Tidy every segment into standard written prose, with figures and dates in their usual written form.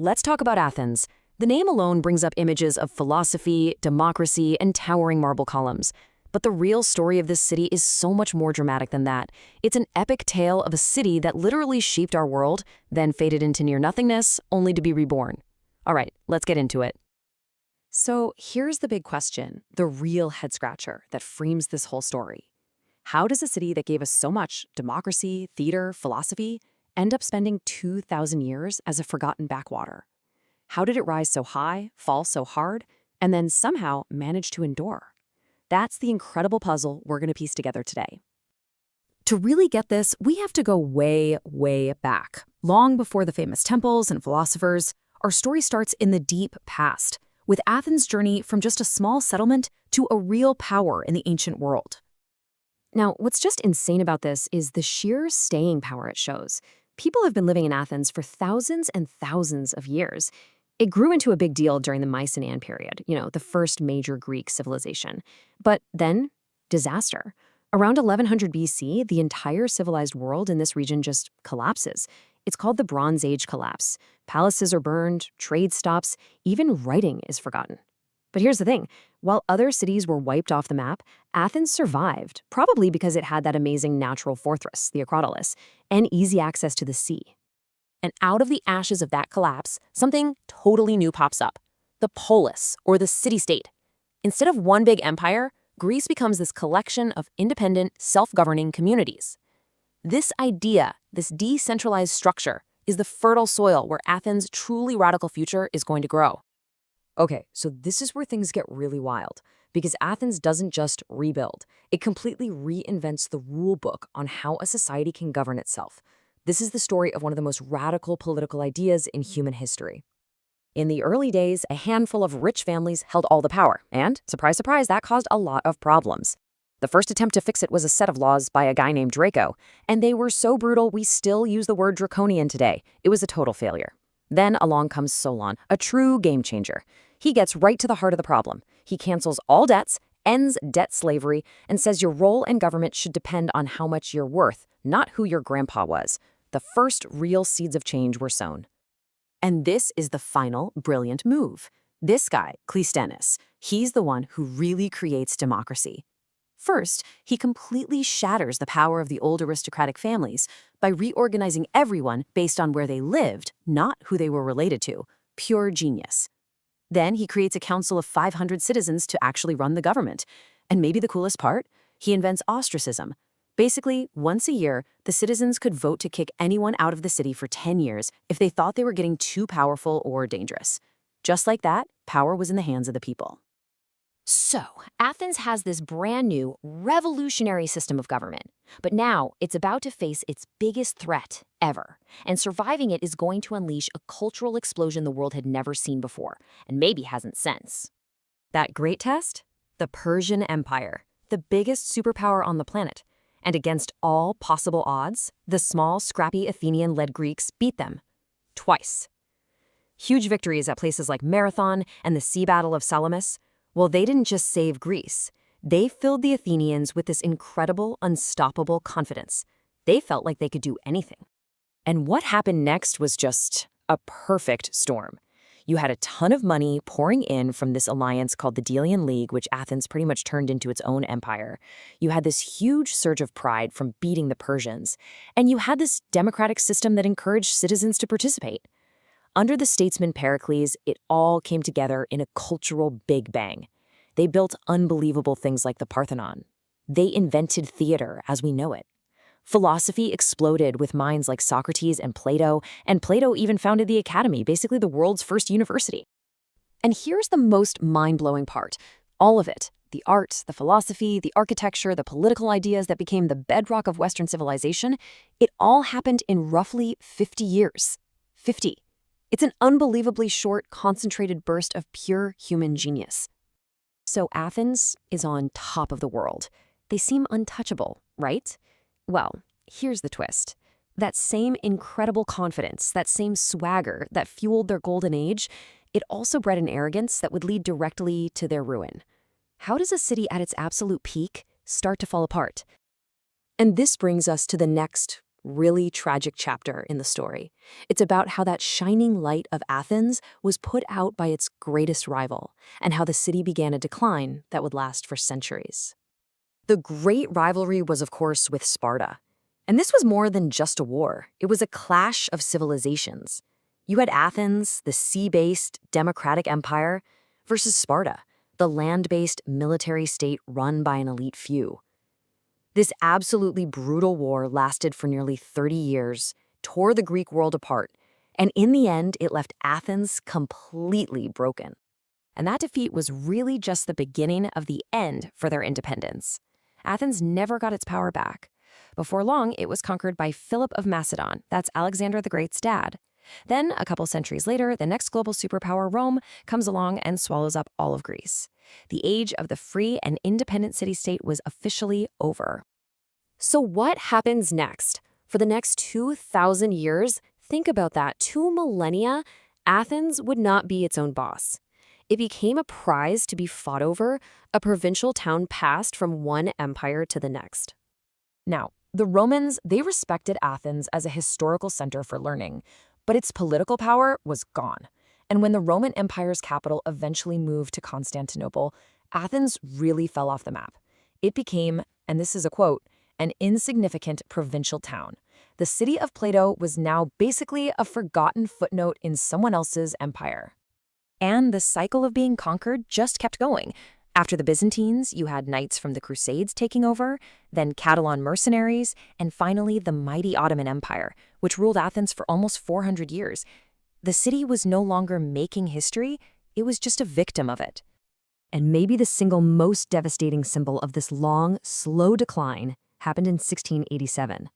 let's talk about Athens. The name alone brings up images of philosophy, democracy, and towering marble columns. But the real story of this city is so much more dramatic than that. It's an epic tale of a city that literally shaped our world, then faded into near nothingness, only to be reborn. All right, let's get into it. So here's the big question, the real head-scratcher that frames this whole story. How does a city that gave us so much, democracy, theater, philosophy, end up spending 2,000 years as a forgotten backwater? How did it rise so high, fall so hard, and then somehow manage to endure? That's the incredible puzzle we're going to piece together today. To really get this, we have to go way, way back. Long before the famous temples and philosophers, our story starts in the deep past, with Athens' journey from just a small settlement to a real power in the ancient world. Now, what's just insane about this is the sheer staying power it shows. People have been living in Athens for thousands and thousands of years. It grew into a big deal during the Mycenaean period, the first major Greek civilization. But then, disaster. Around 1100 BC, the entire civilized world in this region just collapses. It's called the Bronze Age collapse. Palaces are burned, trade stops, even writing is forgotten. But here's the thing. While other cities were wiped off the map, Athens survived, probably because it had that amazing natural fortress, the Acropolis, and easy access to the sea. And out of the ashes of that collapse, something totally new pops up. The polis, or the city-state. Instead of one big empire, Greece becomes this collection of independent, self-governing communities. This idea, this decentralized structure, is the fertile soil where Athens' truly radical future is going to grow. Okay, so this is where things get really wild, because Athens doesn't just rebuild. It completely reinvents the rule book on how a society can govern itself. This is the story of one of the most radical political ideas in human history. In the early days, a handful of rich families held all the power, and, surprise, surprise, that caused a lot of problems. The first attempt to fix it was a set of laws by a guy named Draco, and they were so brutal we still use the word draconian today. It was a total failure. Then along comes Solon, a true game changer. He gets right to the heart of the problem. He cancels all debts, ends debt slavery, and says your role in government should depend on how much you're worth, not who your grandpa was. The first real seeds of change were sown. And this is the final brilliant move. This guy, Cleisthenes, he's the one who really creates democracy. First, he completely shatters the power of the old aristocratic families by reorganizing everyone based on where they lived, not who they were related to. Pure genius. Then he creates a council of 500 citizens to actually run the government. And maybe the coolest part, he invents ostracism. Basically, once a year, the citizens could vote to kick anyone out of the city for 10 years if they thought they were getting too powerful or dangerous. Just like that, power was in the hands of the people. So, Athens has this brand new, revolutionary system of government. But now, it's about to face its biggest threat ever. And surviving it is going to unleash a cultural explosion the world had never seen before, and maybe hasn't since. That great test? The Persian Empire, the biggest superpower on the planet. And against all possible odds, the small, scrappy Athenian-led Greeks beat them. Twice. Huge victories at places like Marathon and the Sea Battle of Salamis. Well, they didn't just save Greece. They filled the Athenians with this incredible, unstoppable confidence. They felt like they could do anything. And what happened next was just a perfect storm. You had a ton of money pouring in from this alliance called the Delian League, which Athens pretty much turned into its own empire. You had this huge surge of pride from beating the Persians. And you had this democratic system that encouraged citizens to participate. Under the statesman Pericles, it all came together in a cultural big bang. They built unbelievable things like the Parthenon. They invented theater as we know it. Philosophy exploded with minds like Socrates and Plato even founded the Academy, basically the world's first university. And here's the most mind-blowing part. All of it, the art, the philosophy, the architecture, the political ideas that became the bedrock of Western civilization, it all happened in roughly 50 years. 50. It's an unbelievably short, concentrated burst of pure human genius. So Athens is on top of the world. They seem untouchable, right? Well, here's the twist. That same incredible confidence, that same swagger that fueled their golden age, it also bred an arrogance that would lead directly to their ruin. How does a city at its absolute peak start to fall apart? And this brings us to the next really tragic chapter in the story. It's about how that shining light of Athens was put out by its greatest rival, and how the city began a decline that would last for centuries. The great rivalry was, of course, with Sparta. And this was more than just a war. It was a clash of civilizations. You had Athens, the sea-based democratic empire, versus Sparta, the land-based military state run by an elite few. This absolutely brutal war lasted for nearly 30 years, tore the Greek world apart, and in the end, it left Athens completely broken. And that defeat was really just the beginning of the end for their independence. Athens never got its power back. Before long, it was conquered by Philip of Macedon, that's Alexander the Great's dad. Then, a couple centuries later, the next global superpower, Rome, comes along and swallows up all of Greece. The age of the free and independent city-state was officially over. So what happens next? For the next 2,000 years, think about that, 2 millennia, Athens would not be its own boss. It became a prize to be fought over, a provincial town passed from one empire to the next. Now, the Romans, they respected Athens as a historical center for learning, but its political power was gone. And when the Roman Empire's capital eventually moved to Constantinople, Athens really fell off the map. It became, and this is a quote, an insignificant provincial town. The city of Plato was now basically a forgotten footnote in someone else's empire. And the cycle of being conquered just kept going. After the Byzantines, you had knights from the Crusades taking over, then Catalan mercenaries, and finally the mighty Ottoman Empire, which ruled Athens for almost 400 years. The city was no longer making history, it was just a victim of it. And maybe the single most devastating symbol of this long, slow decline happened in 1687.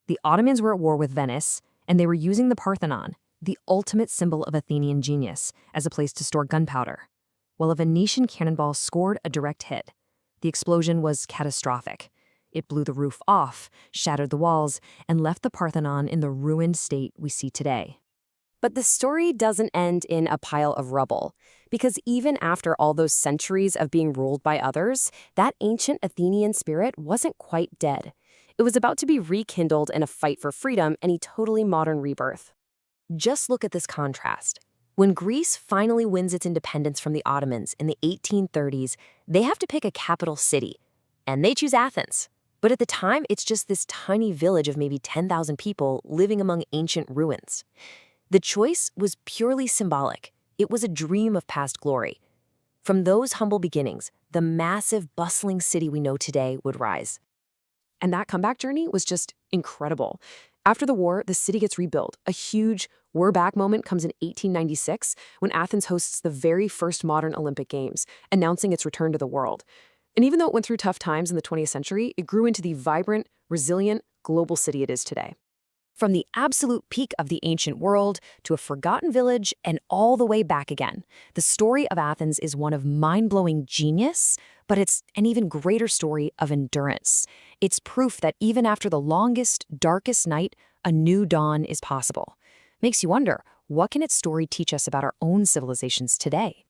The Ottomans were at war with Venice, and they were using the Parthenon, the ultimate symbol of Athenian genius, as a place to store gunpowder. Well, a Venetian cannonball scored a direct hit. The explosion was catastrophic. It blew the roof off, shattered the walls, and left the Parthenon in the ruined state we see today. But the story doesn't end in a pile of rubble, because even after all those centuries of being ruled by others, that ancient Athenian spirit wasn't quite dead. It was about to be rekindled in a fight for freedom and a totally modern rebirth. Just look at this contrast. When Greece finally wins its independence from the Ottomans in the 1830s, they have to pick a capital city, and they choose Athens. But at the time, it's just this tiny village of maybe 10,000 people living among ancient ruins. The choice was purely symbolic. It was a dream of past glory. From those humble beginnings, the massive, bustling city we know today would rise. And that comeback journey was just incredible. After the war, the city gets rebuilt. A huge "we're back" moment comes in 1896 when Athens hosts the very first modern Olympic Games, announcing its return to the world. And even though it went through tough times in the 20th century, it grew into the vibrant, resilient, global city it is today. From the absolute peak of the ancient world to a forgotten village and all the way back again, the story of Athens is one of mind-blowing genius, but it's an even greater story of endurance. It's proof that even after the longest, darkest night, a new dawn is possible. Makes you wonder, what can its story teach us about our own civilizations today?